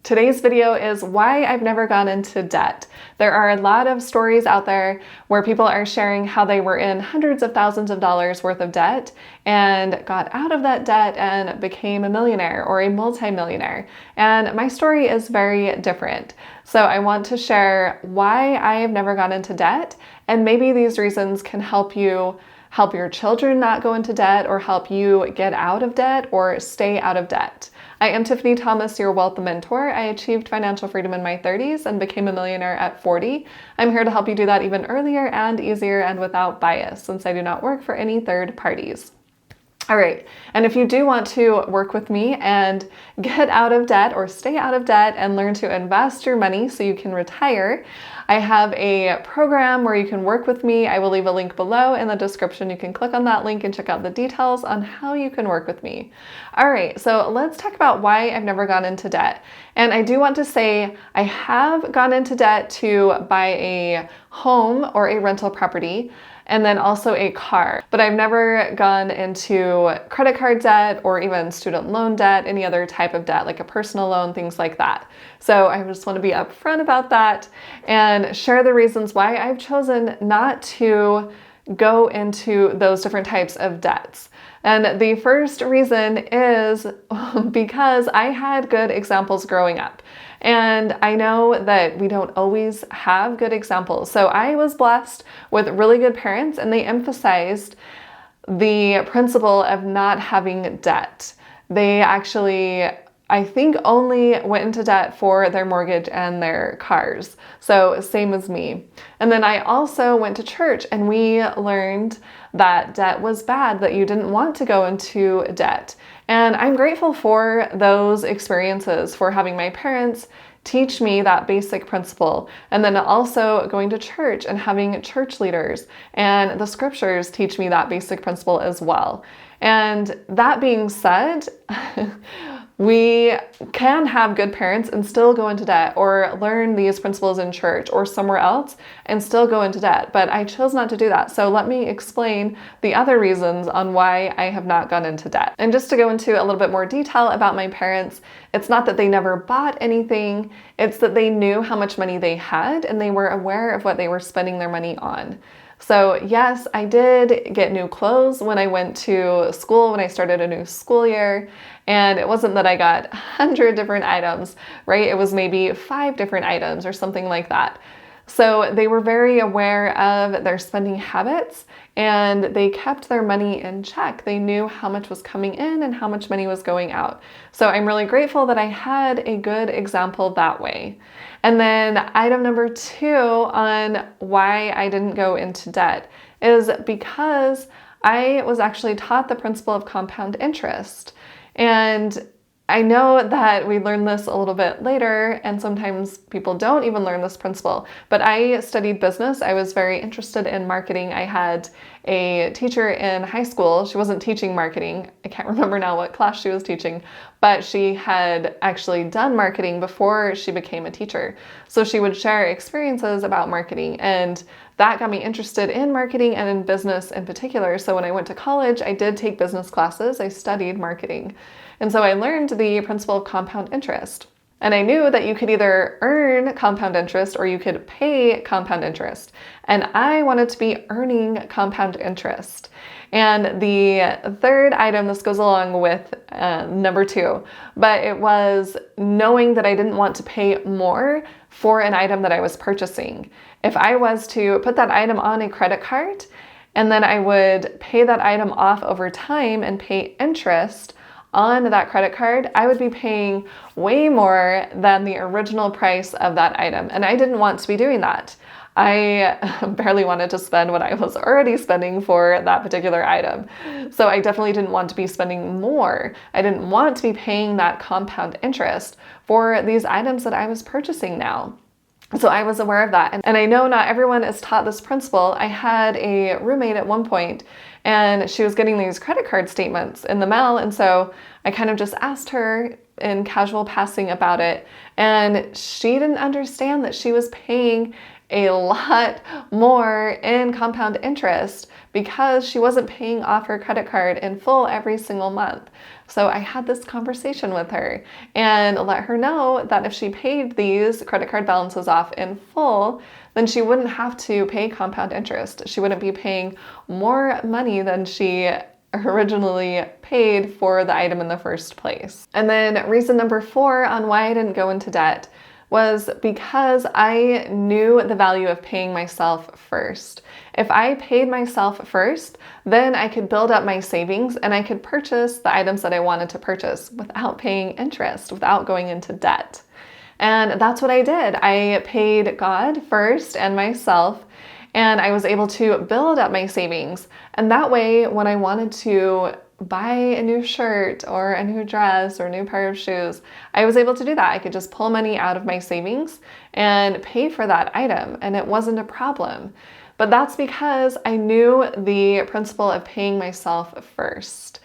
Today's video is why I've never gone into debt. There are a lot of stories out there where people are sharing how they were in hundreds of thousands of dollars worth of debt and got out of that debt and became a millionaire or a multimillionaire. And my story is very different. So I want to share why I have never gone into debt, and maybe these reasons can help you help your children not go into debt, or help you get out of debt or stay out of debt. I am Tiffany Thomas, your wealth mentor. I achieved financial freedom in my 30s and became a millionaire at 40. I'm here to help you do that even earlier and easier and without bias, since I do not work for any third parties. All right, and if you do want to work with me and get out of debt or stay out of debt and learn to invest your money so you can retire, I have a program where you can work with me. I will leave a link below in the description. You can click on that link and check out the details on how you can work with me. All right, so let's talk about why I've never gone into debt. And I do want to say I have gone into debt to buy a home or a rental property, and then also a car. But I've never gone into credit card debt or even student loan debt, any other type of debt, like a personal loan, things like that. So I just want to be upfront about that and share the reasons why I've chosen not to go into those different types of debts. And the first reason is because I had good examples growing up. And I know that we don't always have good examples. So I was blessed with really good parents, and they emphasized the principle of not having debt. They actually, I think, only went into debt for their mortgage and their cars. So same as me. And then I also went to church, and we learned that debt was bad, that you didn't want to go into debt. And I'm grateful for those experiences, for having my parents teach me that basic principle. And then also going to church and having church leaders and the scriptures teach me that basic principle as well. And that being said, we can have good parents and still go into debt, or learn these principles in church or somewhere else and still go into debt. But I chose not to do that. So let me explain the other reasons on why I have not gone into debt. And just to go into a little bit more detail about my parents, it's not that they never bought anything, it's that they knew how much money they had and they were aware of what they were spending their money on. So yes, I did get new clothes when I went to school, when I started a new school year. And it wasn't that I got 100 different items, right? It was maybe 5 different items or something like that. So they were very aware of their spending habits, and they kept their money in check. They knew how much was coming in and how much money was going out. So I'm really grateful that I had a good example that way. And then item number 2 on why I didn't go into debt is because I was actually taught the principle of compound interest. And I know that we learn this a little bit later, and sometimes people don't even learn this principle, but I studied business. I was very interested in marketing. I had a teacher in high school. She wasn't teaching marketing. I can't remember now what class she was teaching, but she had actually done marketing before she became a teacher. So she would share experiences about marketing, and that got me interested in marketing and in business in particular. So when I went to college, I did take business classes. I studied marketing. And so I learned the principle of compound interest. And I knew that you could either earn compound interest or you could pay compound interest. And I wanted to be earning compound interest. And the third item, this goes along with number 2, but it was knowing that I didn't want to pay more for an item that I was purchasing. If I was to put that item on a credit card, and then I would pay that item off over time and pay interest on that credit card, I would be paying way more than the original price of that item. And I didn't want to be doing that. I barely wanted to spend what I was already spending for that particular item. So I definitely didn't want to be spending more. I didn't want to be paying that compound interest for these items that I was purchasing now. So I was aware of that. And I know not everyone is taught this principle. I had a roommate at one point, and she was getting these credit card statements in the mail. And so I kind of just asked her in casual passing about it, and she didn't understand that she was paying a lot more in compound interest because she wasn't paying off her credit card in full every single month. So I had this conversation with her and let her know that if she paid these credit card balances off in full, then she wouldn't have to pay compound interest. She wouldn't be paying more money than she originally paid for the item in the first place. And then reason number 4 on why I didn't go into debt was because I knew the value of paying myself first. If I paid myself first, then I could build up my savings and I could purchase the items that I wanted to purchase without paying interest, without going into debt. And that's what I did. I paid God first and myself, and I was able to build up my savings. And that way, when I wanted to buy a new shirt or a new dress or a new pair of shoes, I was able to do that. I could just pull money out of my savings and pay for that item, and it wasn't a problem. But that's because I knew the principle of paying myself first.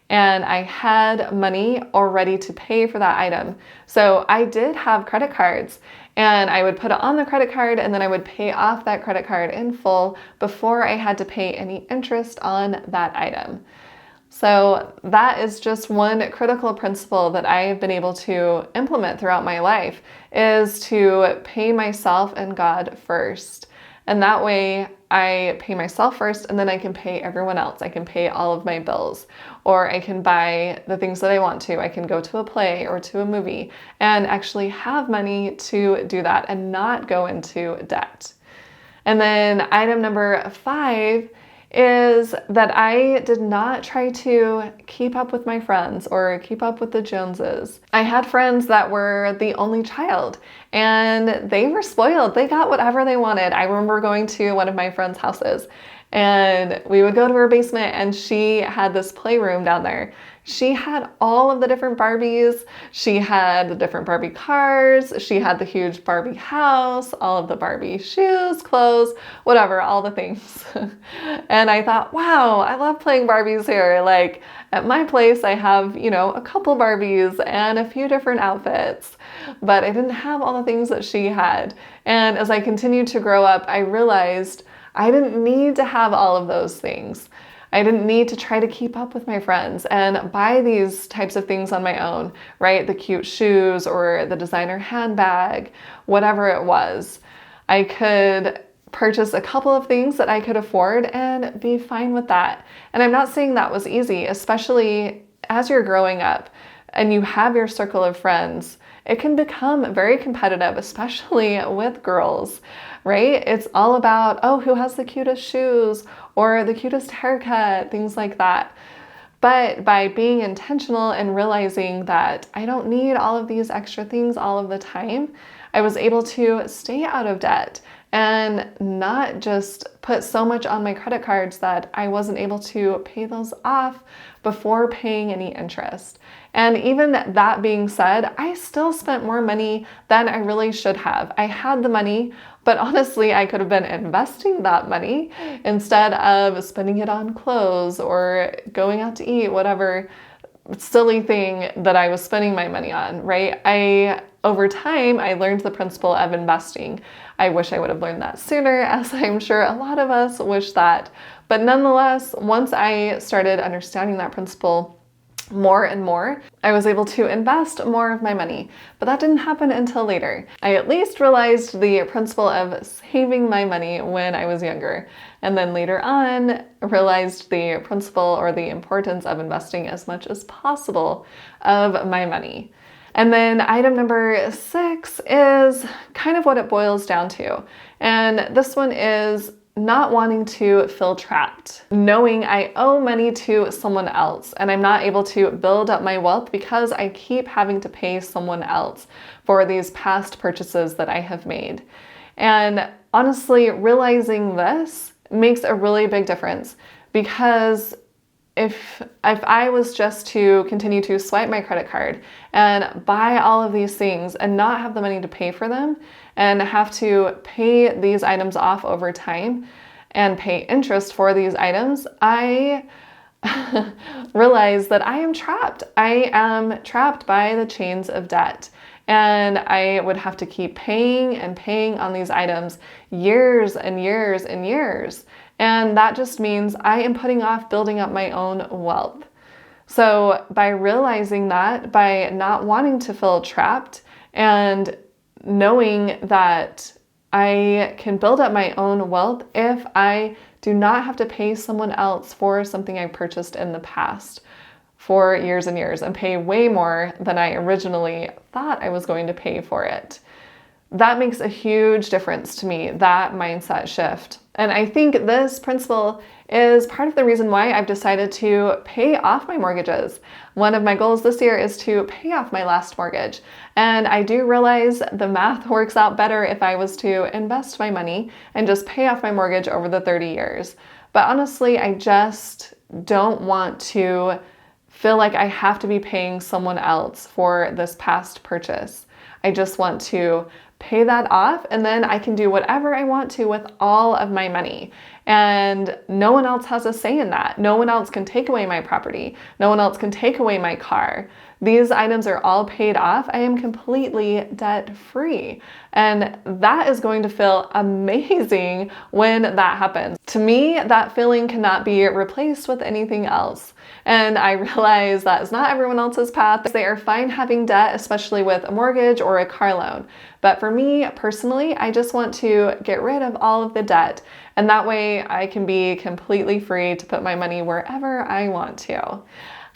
And I had money already to pay for that item. So I did have credit cards, and I would put it on the credit card and then I would pay off that credit card in full before I had to pay any interest on that item. So that is just one critical principle that I have been able to implement throughout my life, is to pay myself and God first. And that way I pay myself first, and then I can pay everyone else. I can pay all of my bills, or I can buy the things that I want to. I can go to a play or to a movie and actually have money to do that and not go into debt. And then item number 5 is that I did not try to keep up with my friends or keep up with the Joneses. I had friends that were the only child, and they were spoiled. They got whatever they wanted. I remember going to one of my friends' houses, and we would go to her basement, and she had this playroom down there. She had all of the different Barbies. She had the different Barbie cars. She had the huge Barbie house, all of the Barbie shoes, clothes, whatever, all the things. And I thought, wow, I love playing Barbies here. Like at my place, I have, a couple Barbies and a few different outfits, but I didn't have all the things that she had. And as I continued to grow up, I realized I didn't need to have all of those things. I didn't need to try to keep up with my friends and buy these types of things on my own, right? The cute shoes or the designer handbag, whatever it was. I could purchase a couple of things that I could afford and be fine with that. And I'm not saying that was easy, especially as you're growing up and you have your circle of friends. It can become very competitive, especially with girls, right? It's all about, who has the cutest shoes or the cutest haircut, things like that. But by being intentional and realizing that I don't need all of these extra things all of the time, I was able to stay out of debt and not just put so much on my credit cards that I wasn't able to pay those off before paying any interest. And even that being said, I still spent more money than I really should have. I had the money, but honestly, I could have been investing that money instead of spending it on clothes or going out to eat, whatever silly thing that I was spending my money on, right? Over time, I learned the principle of investing. I wish I would have learned that sooner, as I'm sure a lot of us wish that. But nonetheless, once I started understanding that principle more and more, I was able to invest more of my money. But that didn't happen until later. I at least realized the principle of saving my money when I was younger. And then later on, realized the principle or the importance of investing as much as possible of my money. And then item number 6 is kind of what it boils down to. And this one is not wanting to feel trapped, knowing I owe money to someone else and I'm not able to build up my wealth because I keep having to pay someone else for these past purchases that I have made. And honestly, realizing this makes a really big difference, because if I was just to continue to swipe my credit card and buy all of these things and not have the money to pay for them and have to pay these items off over time and pay interest for these items, I realize that I am trapped. I am trapped by the chains of debt. And I would have to keep paying and paying on these items years and years and years. And that just means I am putting off building up my own wealth. So by realizing that, by not wanting to feel trapped and knowing that I can build up my own wealth if I do not have to pay someone else for something I purchased in the past for years and years and pay way more than I originally thought I was going to pay for it. That makes a huge difference to me, that mindset shift. And I think this principle is part of the reason why I've decided to pay off my mortgages. One of my goals this year is to pay off my last mortgage. And I do realize the math works out better if I was to invest my money and just pay off my mortgage over the 30 years. But honestly, I just don't want to feel like I have to be paying someone else for this past purchase. I just want to pay that off, and then I can do whatever I want to with all of my money. And no one else has a say in that. No one else can take away my property. No one else can take away my car. These items are all paid off. I am completely debt-free. And that is going to feel amazing when that happens. To me, that feeling cannot be replaced with anything else. And I realize that is not everyone else's path. They are fine having debt, especially with a mortgage or a car loan. But for me personally, I just want to get rid of all of the debt. And that way I can be completely free to put my money wherever I want to.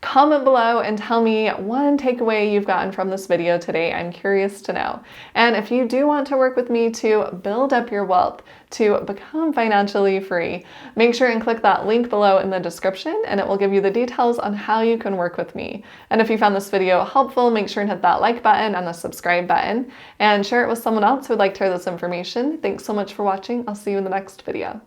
Comment below and tell me one takeaway you've gotten from this video today. I'm curious to know. And if you do want to work with me to build up your wealth, to become financially free, make sure and click that link below in the description and it will give you the details on how you can work with me. And if you found this video helpful, make sure and hit that like button and the subscribe button and share it with someone else who would like to hear this information. Thanks so much for watching. I'll see you in the next video.